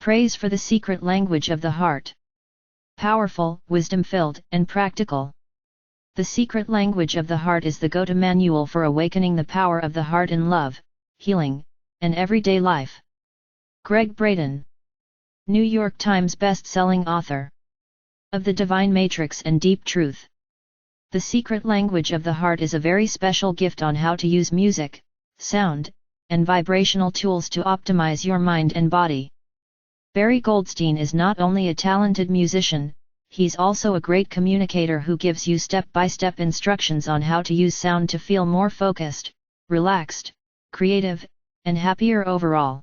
Praise for the secret language of the heart. Powerful, wisdom-filled, and practical. The secret language of the heart is the go-to manual for awakening the power of the heart in love, healing, and everyday life. Greg Braden, New York Times best-selling author of The Divine Matrix and Deep Truth. The secret language of the heart is a very special gift on how to use music, sound, and vibrational tools to optimize your mind and body. Barry Goldstein is not only a talented musician, he's also a great communicator who gives you step-by-step instructions on how to use sound to feel more focused, relaxed, creative, and happier overall.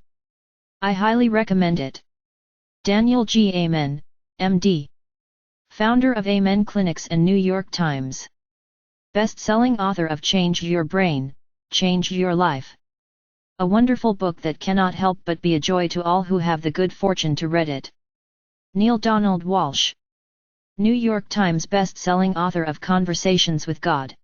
I highly recommend it. Daniel G. Amen, MD. Founder of Amen Clinics and New York Times. Best-selling author of Change Your Brain, Change Your Life. A wonderful book that cannot help but be a joy to all who have the good fortune to read it. Neil Donald Walsh, New York Times best-selling author of Conversations with God.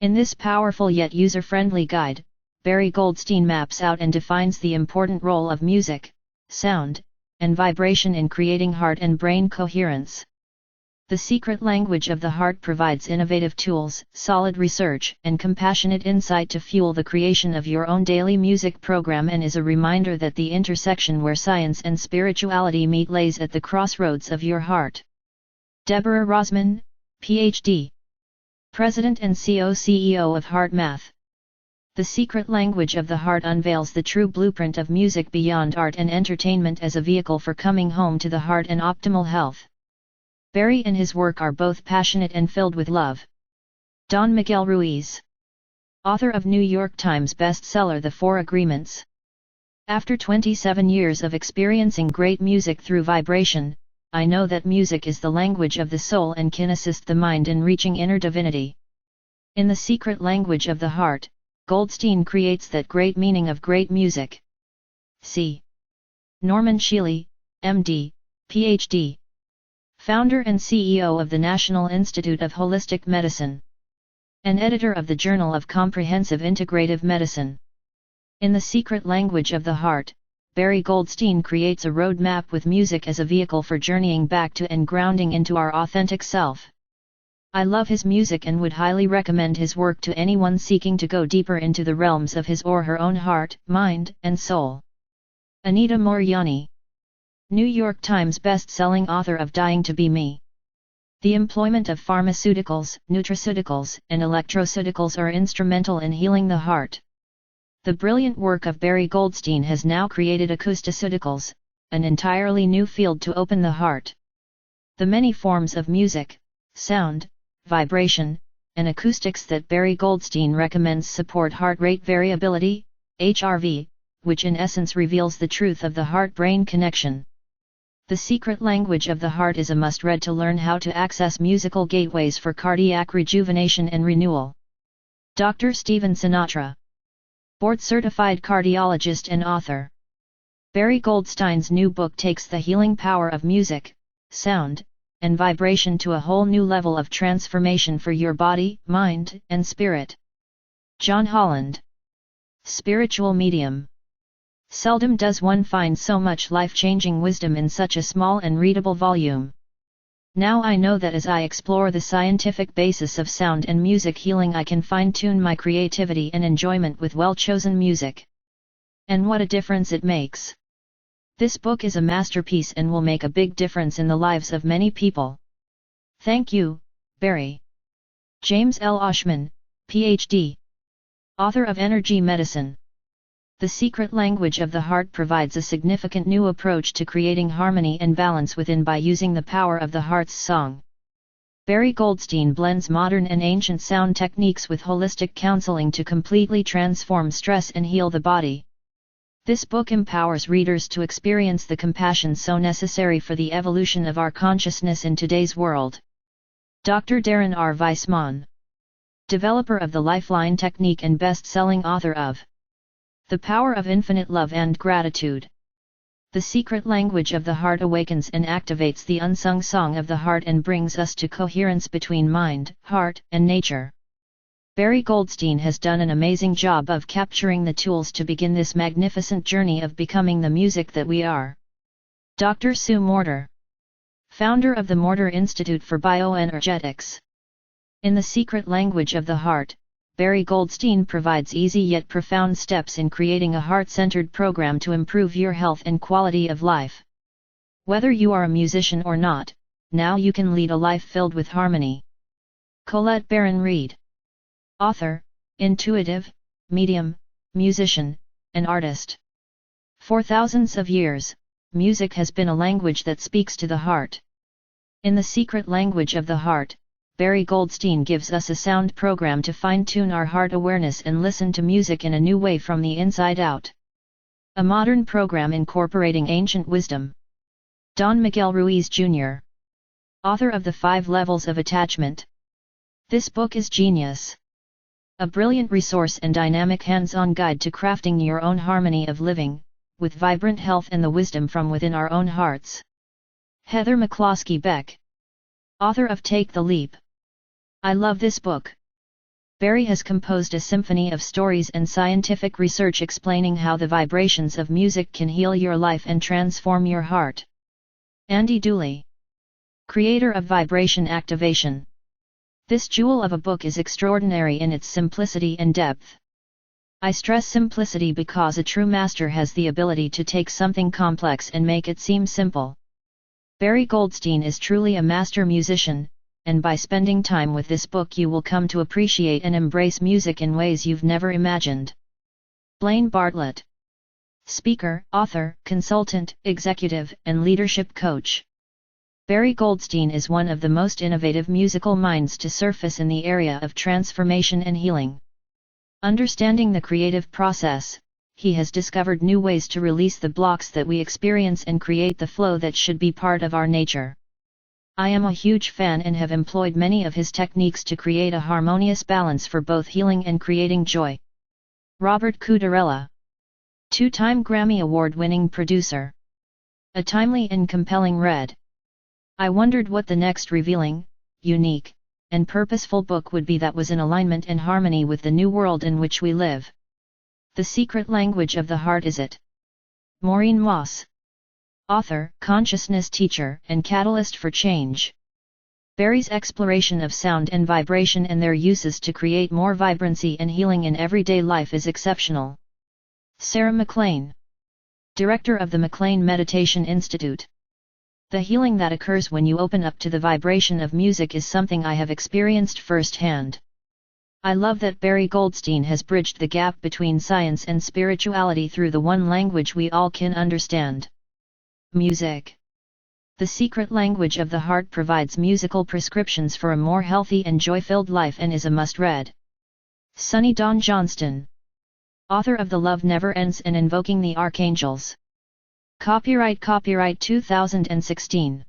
In this powerful yet user-friendly guide, Barry Goldstein maps out and defines the important role of music, sound, and vibration in creating heart and brain coherence. The secret language of the heart provides innovative tools, solid research, and compassionate insight to fuel the creation of your own daily music program, and is a reminder that the intersection where science and spirituality meet lays at the crossroads of your heart. Deborah Rosman, Ph.D. President and CEO of Heart Math. The secret language of the heart unveils the true blueprint of music beyond art and entertainment as a vehicle for coming home to the heart and optimal health. Barry and his work are both passionate and filled with love. Don Miguel Ruiz, author of New York Times bestseller The Four Agreements. After 27 years of experiencing great music through vibration, I know that music is the language of the soul and can assist the mind in reaching inner divinity. In the secret language of the heart, Goldstein creates that great meaning of great music. C. Norman Shealy, MD, Ph.D. Founder and CEO of the National Institute of Holistic Medicine. And editor of the Journal of Comprehensive Integrative Medicine. In the secret language of the heart, Barry Goldstein creates a roadmap with music as a vehicle for journeying back to and grounding into our authentic self. I love his music and would highly recommend his work to anyone seeking to go deeper into the realms of his or her own heart, mind, and soul. Anita Moorjani, New York Times best-selling author of Dying to Be Me. The employment of pharmaceuticals, nutraceuticals, and electroceuticals are instrumental in healing the heart. The brilliant work of Barry Goldstein has now created acousticeuticals, an entirely new field to open the heart. The many forms of music, sound, vibration, and acoustics that Barry Goldstein recommends support heart rate variability, HRV, which in essence reveals the truth of the heart-brain connection. The secret language of the heart is a must-read to learn how to access musical gateways for cardiac rejuvenation and renewal. Dr. Stephen Sinatra, board-certified cardiologist and author. Barry Goldstein's new book takes the healing power of music, sound, and vibration to a whole new level of transformation for your body, mind, and spirit. John Holland, spiritual medium. Seldom does one find so much life-changing wisdom in such a small and readable volume. Now I know that as I explore the scientific basis of sound and music healing, I can fine-tune my creativity and enjoyment with well-chosen music. And what a difference it makes! This book is a masterpiece and will make a big difference in the lives of many people. Thank you, Barry. James L. Oshman, Ph.D. Author of Energy Medicine. The secret language of the heart provides a significant new approach to creating harmony and balance within by using the power of the heart's song. Barry Goldstein blends modern and ancient sound techniques with holistic counseling to completely transform stress and heal the body. This book empowers readers to experience the compassion so necessary for the evolution of our consciousness in today's world. Dr. Darren R. Weissman, developer of the Lifeline technique and best-selling author of The Power of Infinite Love and Gratitude. The secret language of the heart awakens and activates the unsung song of the heart and brings us to coherence between mind, heart, and nature. Barry Goldstein has done an amazing job of capturing the tools to begin this magnificent journey of becoming the music that we are. Dr. Sue Morter, founder of the Morter Institute for Bioenergetics. In The Secret Language of the Heart, Barry Goldstein provides easy yet profound steps in creating a heart-centered program to improve your health and quality of life. Whether you are a musician or not, now you can lead a life filled with harmony. Colette Baron-Reid, author, intuitive, medium, musician, and artist. For thousands of years, music has been a language that speaks to the heart. In The Secret Language of the Heart, Barry Goldstein gives us a sound program to fine-tune our heart awareness and listen to music in a new way from the inside out. A modern program incorporating ancient wisdom. Don Miguel Ruiz Jr., author of The 5 Levels of Attachment. This book is genius. A brilliant resource and dynamic hands-on guide to crafting your own harmony of living, with vibrant health and the wisdom from within our own hearts. Heather McCloskey Beck, author of Take the Leap. I love this book. Barry has composed a symphony of stories and scientific research explaining how the vibrations of music can heal your life and transform your heart. Andy Dooley, creator of Vibration Activation. This jewel of a book is extraordinary in its simplicity and depth. I stress simplicity because a true master has the ability to take something complex and make it seem simple. Barry Goldstein is truly a master musician, and by spending time with this book you will come to appreciate and embrace music in ways you've never imagined. Blaine Bartlett, speaker, author, consultant, executive, and leadership coach. Barry Goldstein is one of the most innovative musical minds to surface in the area of transformation and healing. Understanding the creative process, he has discovered new ways to release the blocks that we experience and create the flow that should be part of our nature. I am a huge fan and have employed many of his techniques to create a harmonious balance for both healing and creating joy. Robert Cudarella, 2-time Grammy Award-winning producer. A timely and compelling read. I wondered what the next revealing, unique, and purposeful book would be that was in alignment and harmony with the new world in which we live. The Secret Language of the Heart is it. Maureen Moss, author, consciousness teacher, and catalyst for change. Barry's exploration of sound and vibration and their uses to create more vibrancy and healing in everyday life is exceptional. Sarah McLean, director of the McLean Meditation Institute. The healing that occurs when you open up to the vibration of music is something I have experienced firsthand. I love that Barry Goldstein has bridged the gap between science and spirituality through the one language we all can understand. Music. The Secret Language of the Heart provides musical prescriptions for a more healthy and joy-filled life and is a must-read. Sunny Dawn Johnston, author of The Love Never Ends and Invoking the Archangels. Copyright 2016.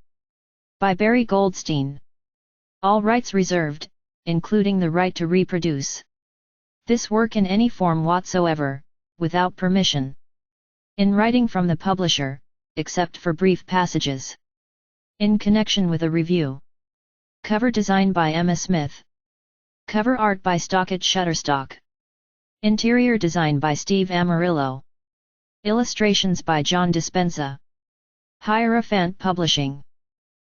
By Barry Goldstein. All rights reserved, including the right to reproduce this work in any form whatsoever, without permission. In writing from the publisher, except for brief passages. In connection with a review. Cover design by Emma Smith. Cover art by Stock at Shutterstock. Interior design by Steve Amarillo. Illustrations by John Dispenza. Hierophant Publishing.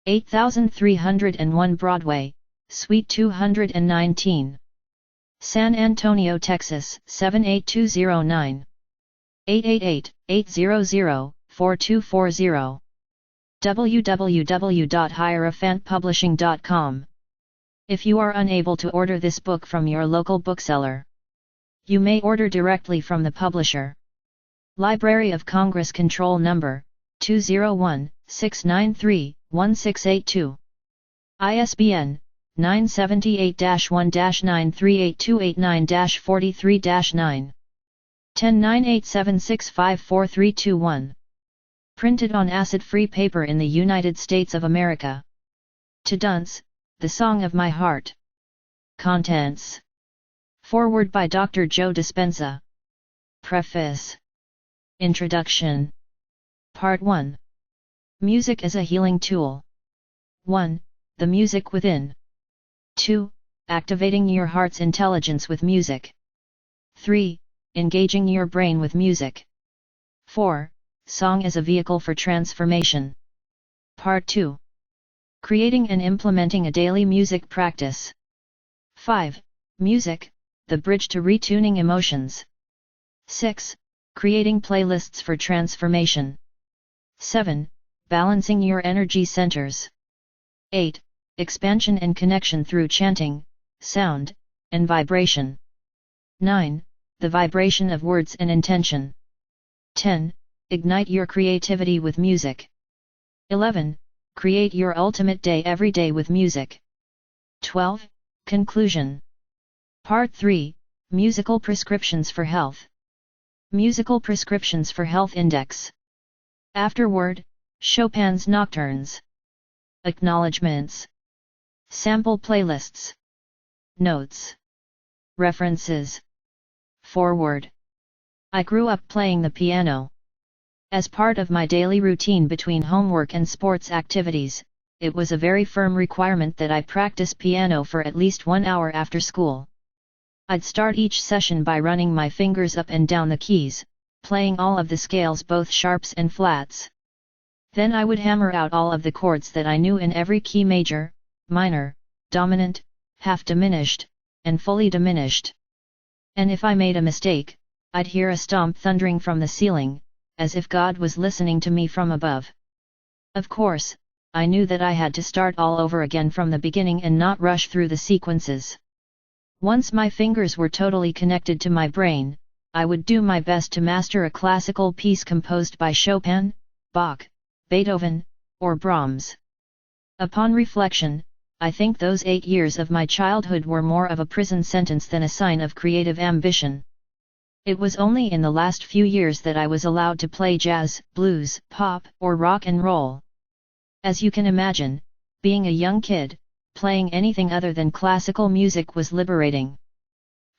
8301 Broadway, Suite 219. San Antonio, Texas 78209. 888-800-4240. www.hierophantpublishing.com. If you are unable to order this book from your local bookseller, you may order directly from the publisher. Library of Congress Control Number 201-693-1682. ISBN 978-1-9382889-43-9. 109876543321. Printed on acid-free paper in the United States of America. To Dunce, The Song of My Heart. Contents. Foreword by Dr. Joe Dispenza. Preface. Introduction. Part 1. Music as a healing tool. 1. The music within. 2. Activating your heart's intelligence with music. 3. Engaging your brain with music. 4. Song as a Vehicle for Transformation. Part 2. Creating and implementing a daily music practice. 5. Music, the bridge to retuning emotions. 6. Creating playlists for transformation. 7. Balancing your energy centers. 8. Expansion and connection through chanting, sound, and vibration. 9. The vibration of words and intention. 10. Ignite your creativity with music. 11. Create your ultimate day every day with music. 12. Conclusion. Part 3. Musical Prescriptions for Health. Musical Prescriptions for Health Index. Afterword, Chopin's Nocturnes. Acknowledgements. Sample playlists. Notes. References. Foreword. I grew up playing the piano. As part of my daily routine between homework and sports activities, it was a very firm requirement that I practice piano for at least 1 hour after school. I'd start each session by running my fingers up and down the keys, playing all of the scales, both sharps and flats. Then I would hammer out all of the chords that I knew in every key: major, minor, dominant, half diminished, and fully diminished. And if I made a mistake, I'd hear a stomp thundering from the ceiling, as if God was listening to me from above. Of course, I knew that I had to start all over again from the beginning and not rush through the sequences. Once my fingers were totally connected to my brain, I would do my best to master a classical piece composed by Chopin, Bach, Beethoven, or Brahms. Upon reflection, I think those 8 years of my childhood were more of a prison sentence than a sign of creative ambition. It was only in the last few years that I was allowed to play jazz, blues, pop, or rock and roll. As you can imagine, being a young kid, playing anything other than classical music was liberating.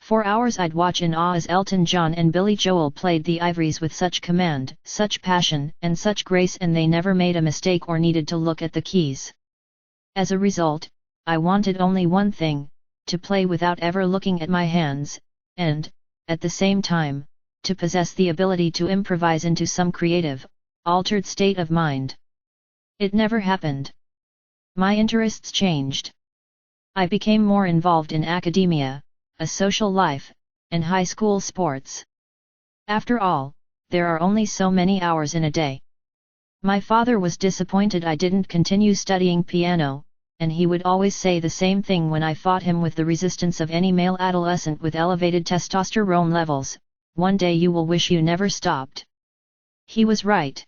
For hours I'd watch in awe as Elton John and Billy Joel played the ivories with such command, such passion, and such grace, and they never made a mistake or needed to look at the keys. As a result, I wanted only one thing: to play without ever looking at my hands, and, at the same time, to possess the ability to improvise into some creative, altered state of mind. It never happened. My interests changed. I became more involved in academia, a social life, and high school sports. After all, there are only so many hours in a day. My father was disappointed I didn't continue studying piano, and he would always say the same thing when I fought him with the resistance of any male adolescent with elevated testosterone levels: one day you will wish you never stopped. He was right.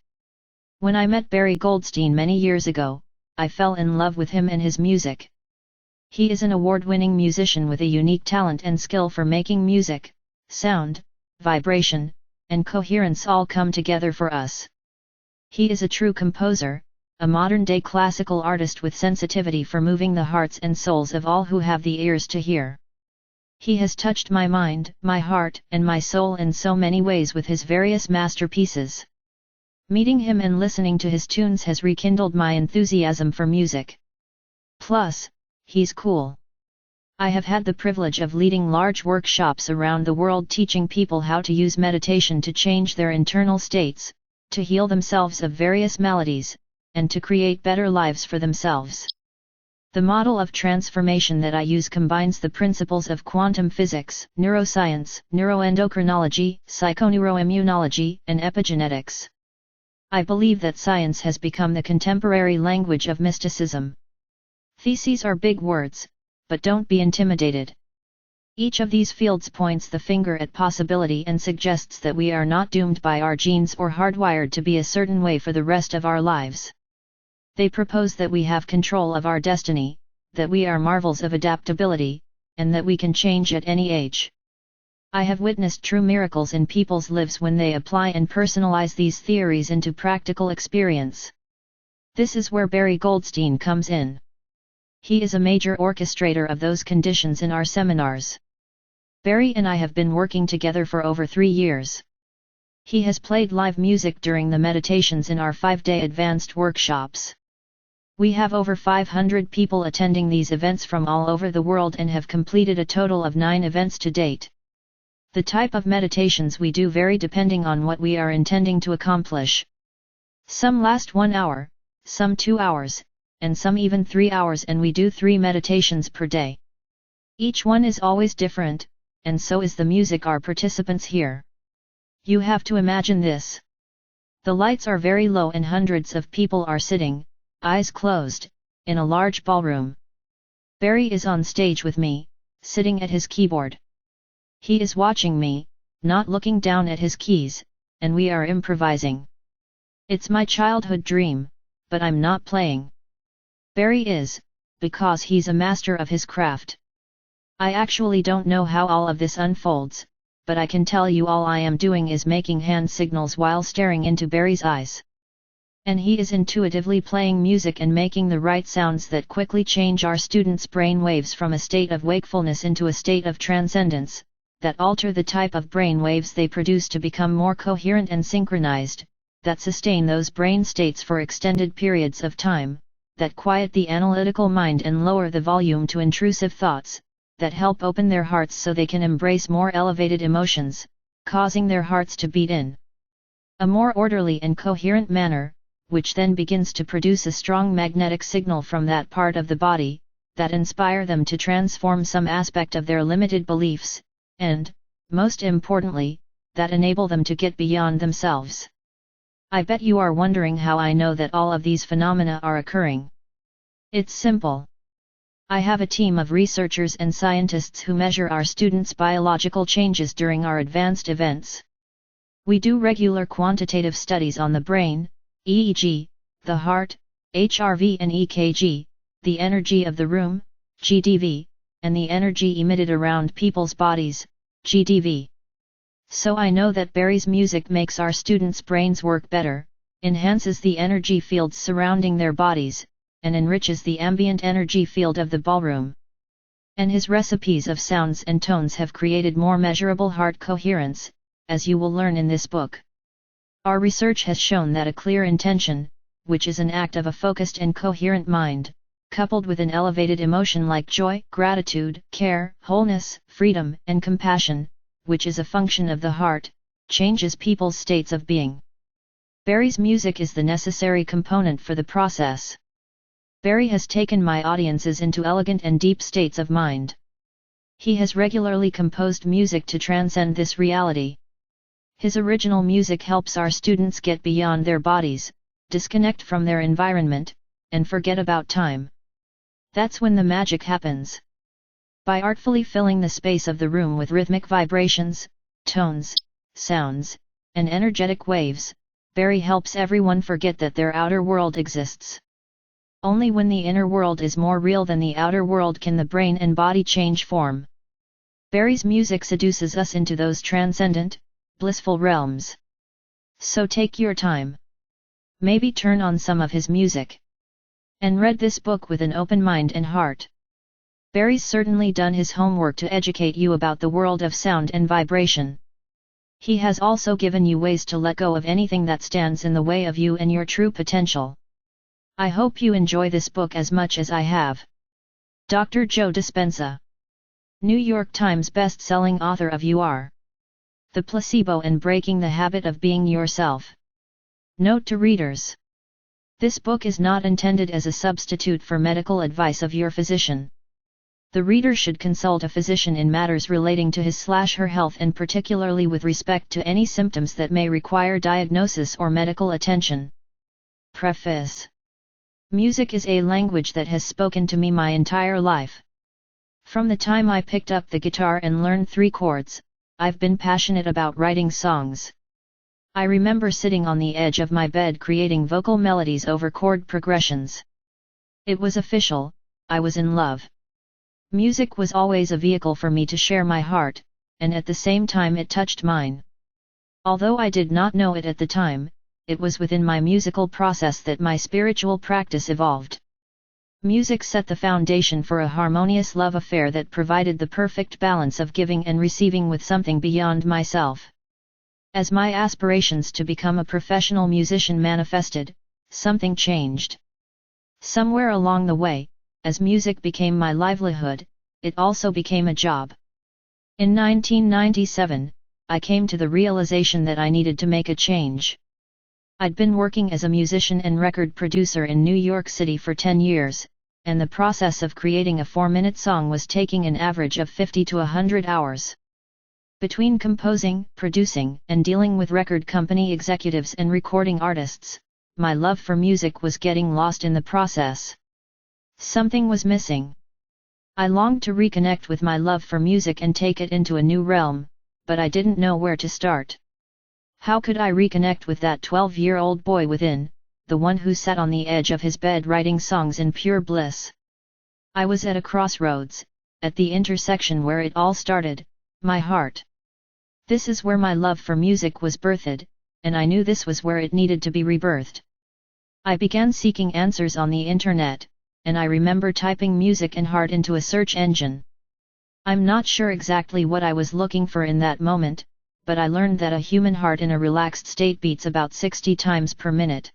When I met Barry Goldstein many years ago, I fell in love with him and his music. He is an award-winning musician with a unique talent and skill for making music, sound, vibration, and coherence all come together for us. He is a true composer, a modern-day classical artist with sensitivity for moving the hearts and souls of all who have the ears to hear. He has touched my mind, my heart, and my soul in so many ways with his various masterpieces. Meeting him and listening to his tunes has rekindled my enthusiasm for music. Plus, he's cool. I have had the privilege of leading large workshops around the world teaching people how to use meditation to change their internal states, to heal themselves of various maladies, and to create better lives for themselves. The model of transformation that I use combines the principles of quantum physics, neuroscience, neuroendocrinology, psychoneuroimmunology, and epigenetics. I believe that science has become the contemporary language of mysticism. Theses are big words, but don't be intimidated. Each of these fields points the finger at possibility and suggests that we are not doomed by our genes or hardwired to be a certain way for the rest of our lives. They propose that we have control of our destiny, that we are marvels of adaptability, and that we can change at any age. I have witnessed true miracles in people's lives when they apply and personalize these theories into practical experience. This is where Barry Goldstein comes in. He is a major orchestrator of those conditions in our seminars. Barry and I have been working together for over 3 years. He has played live music during the meditations in our 5-day advanced workshops. We have over 500 people attending these events from all over the world and have completed a total of 9 events to date. The type of meditations we do vary depending on what we are intending to accomplish. Some last 1 hour, some 2 hours, and some even 3 hours, and we do 3 meditations per day. Each one is always different, and so is the music our participants hear. You have to imagine this. The lights are very low and hundreds of people are sitting, eyes closed, in a large ballroom. Barry is on stage with me, sitting at his keyboard. He is watching me, not looking down at his keys, and we are improvising. It's my childhood dream, but I'm not playing. Barry is, because he's a master of his craft. I actually don't know how all of this unfolds, but I can tell you all I am doing is making hand signals while staring into Barry's eyes. And he is intuitively playing music and making the right sounds that quickly change our students' brain waves from a state of wakefulness into a state of transcendence, that alter the type of brain waves they produce to become more coherent and synchronized, that sustain those brain states for extended periods of time, that quiet the analytical mind and lower the volume to intrusive thoughts, that help open their hearts so they can embrace more elevated emotions, causing their hearts to beat in a more orderly and coherent manner, which then begins to produce a strong magnetic signal from that part of the body, that inspire them to transform some aspect of their limited beliefs, and, most importantly, that enable them to get beyond themselves. I bet you are wondering how I know that all of these phenomena are occurring. It's simple. I have a team of researchers and scientists who measure our students' biological changes during our advanced events. We do regular quantitative studies on the brain, EEG, the heart, HRV and EKG, the energy of the room, GDV, and the energy emitted around people's bodies, GDV. So I know that Barry's music makes our students' brains work better, enhances the energy fields surrounding their bodies, and enriches the ambient energy field of the ballroom. And his recipes of sounds and tones have created more measurable heart coherence, as you will learn in this book. Our research has shown that a clear intention, which is an act of a focused and coherent mind, coupled with an elevated emotion like joy, gratitude, care, wholeness, freedom, and compassion, which is a function of the heart, changes people's states of being. Barry's music is the necessary component for the process. Barry has taken my audiences into elegant and deep states of mind. He has regularly composed music to transcend this reality. His original music helps our students get beyond their bodies, disconnect from their environment, and forget about time. That's when the magic happens. By artfully filling the space of the room with rhythmic vibrations, tones, sounds, and energetic waves, Barry helps everyone forget that their outer world exists. Only when the inner world is more real than the outer world can the brain and body change form. Barry's music seduces us into those transcendent, blissful realms. So take your time. Maybe turn on some of his music. And read this book with an open mind and heart. Barry's certainly done his homework to educate you about the world of sound and vibration. He has also given you ways to let go of anything that stands in the way of you and your true potential. I hope you enjoy this book as much as I have. Dr. Joe Dispenza, New York Times best-selling author of You Are the Placebo and Breaking the Habit of Being Yourself. Note to readers. This book is not intended as a substitute for medical advice of your physician. The reader should consult a physician in matters relating to his/her health and particularly with respect to any symptoms that may require diagnosis or medical attention. Preface. Music is a language that has spoken to me my entire life. From the time I picked up the guitar and learned 3 chords, I've been passionate about writing songs. I remember sitting on the edge of my bed creating vocal melodies over chord progressions. It was official, I was in love. Music was always a vehicle for me to share my heart, and at the same time it touched mine. Although I did not know it at the time, it was within my musical process that my spiritual practice evolved. Music set the foundation for a harmonious love affair that provided the perfect balance of giving and receiving with something beyond myself. As my aspirations to become a professional musician manifested, something changed. Somewhere along the way, as music became my livelihood, it also became a job. In 1997, I came to the realization that I needed to make a change. I'd been working as a musician and record producer in New York City for 10 years, and the process of creating a 4-minute song was taking an average of 50 to 100 hours. Between composing, producing, and dealing with record company executives and recording artists, my love for music was getting lost in the process. Something was missing. I longed to reconnect with my love for music and take it into a new realm, but I didn't know where to start. How could I reconnect with that 12-year-old boy within, the one who sat on the edge of his bed writing songs in pure bliss? I was at a crossroads, at the intersection where it all started, my heart. This is where my love for music was birthed, and I knew this was where it needed to be rebirthed. I began seeking answers on the internet, and I remember typing music and heart into a search engine. I'm not sure exactly what I was looking for in that moment, but I learned that a human heart in a relaxed state beats about 60 times per minute.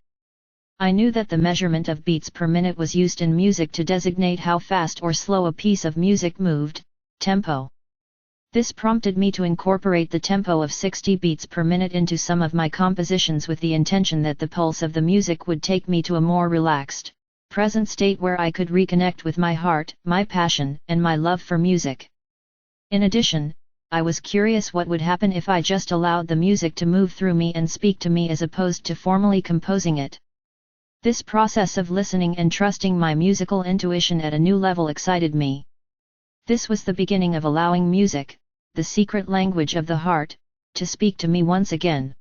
I knew that the measurement of beats per minute was used in music to designate how fast or slow a piece of music moved, tempo. This prompted me to incorporate the tempo of 60 beats per minute into some of my compositions with the intention that the pulse of the music would take me to a more relaxed, present state where I could reconnect with my heart, my passion, and my love for music. In addition, I was curious what would happen if I just allowed the music to move through me and speak to me as opposed to formally composing it. This process of listening and trusting my musical intuition at a new level excited me. This was the beginning of allowing music, the secret language of the heart, to speak to me once again.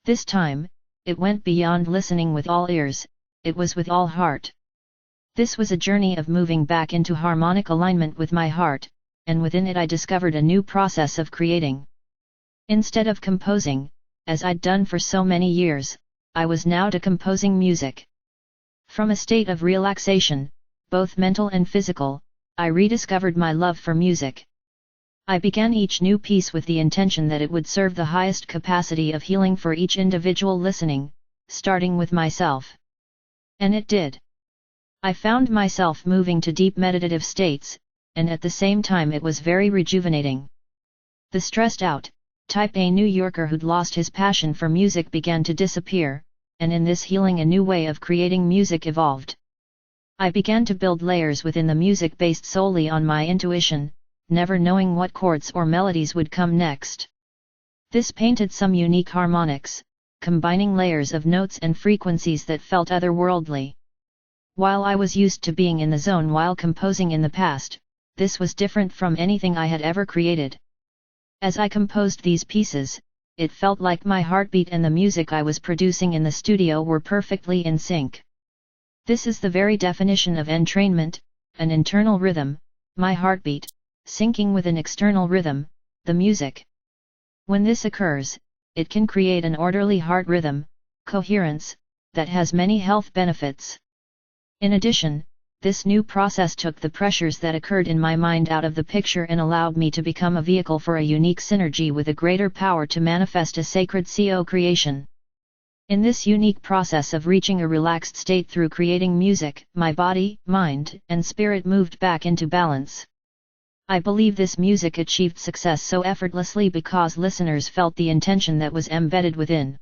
This time, it went beyond listening with all ears, it was with all heart. This was a journey of moving back into harmonic alignment with my heart, and within it I discovered a new process of creating. Instead of composing, as I'd done for so many years, I was now decomposing music. From a state of relaxation, both mental and physical, I rediscovered my love for music. I began each new piece with the intention that it would serve the highest capacity of healing for each individual listening, starting with myself. And it did. I found myself moving to deep meditative states, and at the same time it was very rejuvenating. The stressed out, type A New Yorker who'd lost his passion for music began to disappear, and in this healing a new way of creating music evolved. I began to build layers within the music based solely on my intuition, never knowing what chords or melodies would come next. This painted some unique harmonics, combining layers of notes and frequencies that felt otherworldly. While I was used to being in the zone while composing in the past, this was different from anything I had ever created. As I composed these pieces, it felt like my heartbeat and the music I was producing in the studio were perfectly in sync. This is the very definition of entrainment, an internal rhythm, my heartbeat, syncing with an external rhythm, the music. When this occurs, it can create an orderly heart rhythm, coherence, that has many health benefits. In addition, this new process took the pressures that occurred in my mind out of the picture and allowed me to become a vehicle for a unique synergy with a greater power to manifest a sacred co-creation. In this unique process of reaching a relaxed state through creating music, my body, mind, and spirit moved back into balance. I believe this music achieved success so effortlessly because listeners felt the intention that was embedded within.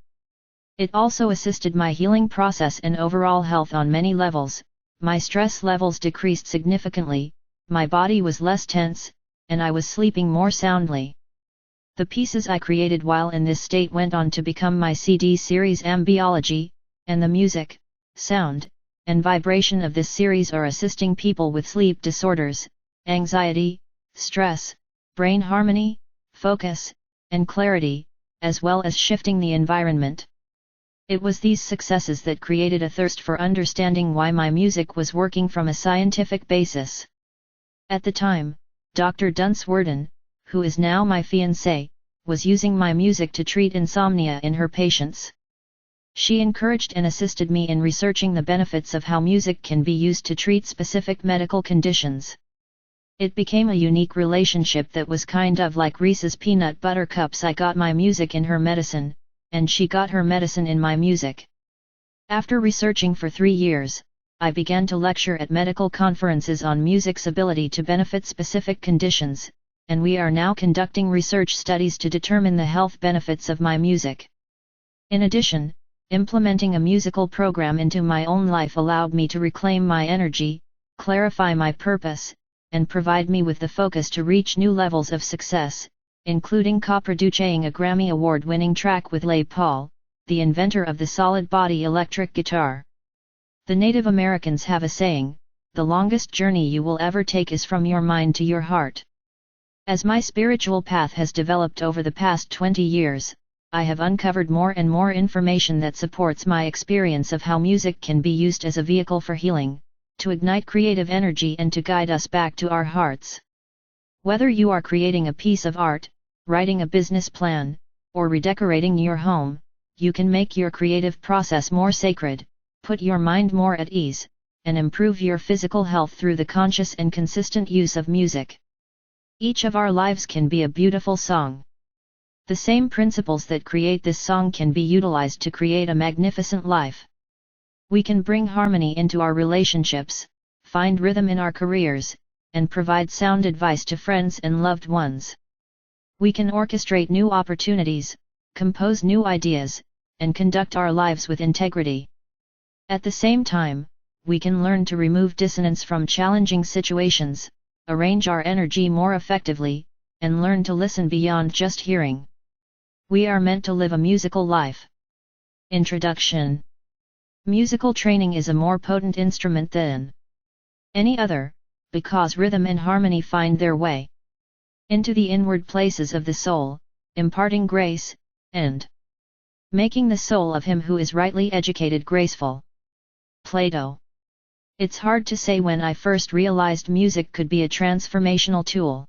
It also assisted my healing process and overall health on many levels. My stress levels decreased significantly, my body was less tense, and I was sleeping more soundly. The pieces I created while in this state went on to become my CD series Ambiology, and the music, sound, and vibration of this series are assisting people with sleep disorders, anxiety, stress, brain harmony, focus, and clarity, as well as shifting the environment. It was these successes that created a thirst for understanding why my music was working from a scientific basis. At the time, Dr. Dunce Worden, who is now my fiancé, was using my music to treat insomnia in her patients. She encouraged and assisted me in researching the benefits of how music can be used to treat specific medical conditions. It became a unique relationship that was kind of like Reese's peanut butter cups. I got my music in her medicine, and she got her medicine in my music. After researching for 3 years, I began to lecture at medical conferences on music's ability to benefit specific conditions, and we are now conducting research studies to determine the health benefits of my music. In addition, implementing a musical program into my own life allowed me to reclaim my energy, clarify my purpose, and provide me with the focus to reach new levels of success, including co-producing a Grammy Award-winning track with Les Paul, the inventor of the solid-body electric guitar. The Native Americans have a saying, "The longest journey you will ever take is from your mind to your heart." As my spiritual path has developed over the past 20 years, I have uncovered more and more information that supports my experience of how music can be used as a vehicle for healing, to ignite creative energy and to guide us back to our hearts. Whether you are creating a piece of art, writing a business plan, or redecorating your home, you can make your creative process more sacred, put your mind more at ease, and improve your physical health through the conscious and consistent use of music. Each of our lives can be a beautiful song. The same principles that create this song can be utilized to create a magnificent life. We can bring harmony into our relationships, find rhythm in our careers, and provide sound advice to friends and loved ones. We can orchestrate new opportunities, compose new ideas, and conduct our lives with integrity. At the same time, we can learn to remove dissonance from challenging situations, arrange our energy more effectively, and learn to listen beyond just hearing. We are meant to live a musical life. Introduction. Musical training is a more potent instrument than any other, because rhythm and harmony find their way into the inward places of the soul, imparting grace, and making the soul of him who is rightly educated graceful. Plato. It's hard to say when I first realized music could be a transformational tool.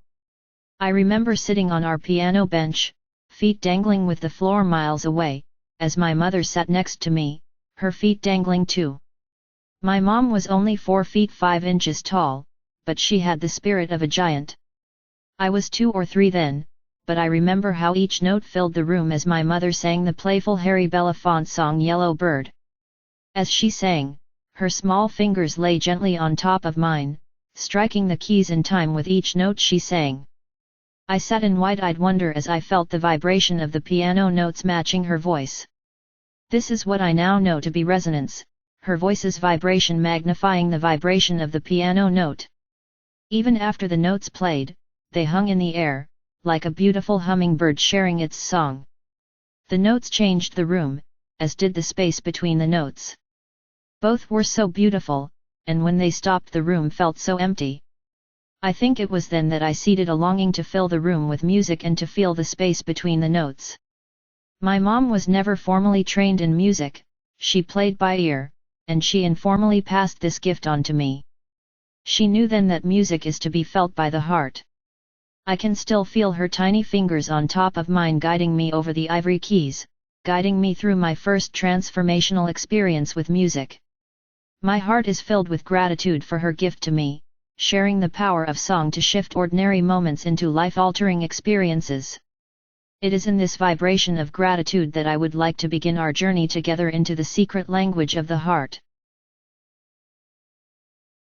I remember sitting on our piano bench, feet dangling with the floor miles away, as my mother sat next to me, her feet dangling too. My mom was only 4 feet 5 inches tall, but she had the spirit of a giant. I was 2 or 3 then, but I remember how each note filled the room as my mother sang the playful Harry Belafonte song Yellow Bird. As she sang, her small fingers lay gently on top of mine, striking the keys in time with each note she sang. I sat in wide-eyed wonder as I felt the vibration of the piano notes matching her voice. This is what I now know to be resonance, her voice's vibration magnifying the vibration of the piano note. Even after the notes played, they hung in the air, like a beautiful hummingbird sharing its song. The notes changed the room, as did the space between the notes. Both were so beautiful, and when they stopped the room felt so empty. I think it was then that I seeded a longing to fill the room with music and to feel the space between the notes. My mom was never formally trained in music, she played by ear, and she informally passed this gift on to me. She knew then that music is to be felt by the heart. I can still feel her tiny fingers on top of mine guiding me over the ivory keys, guiding me through my first transformational experience with music. My heart is filled with gratitude for her gift to me, sharing the power of song to shift ordinary moments into life-altering experiences. It is in this vibration of gratitude that I would like to begin our journey together into the secret language of the heart.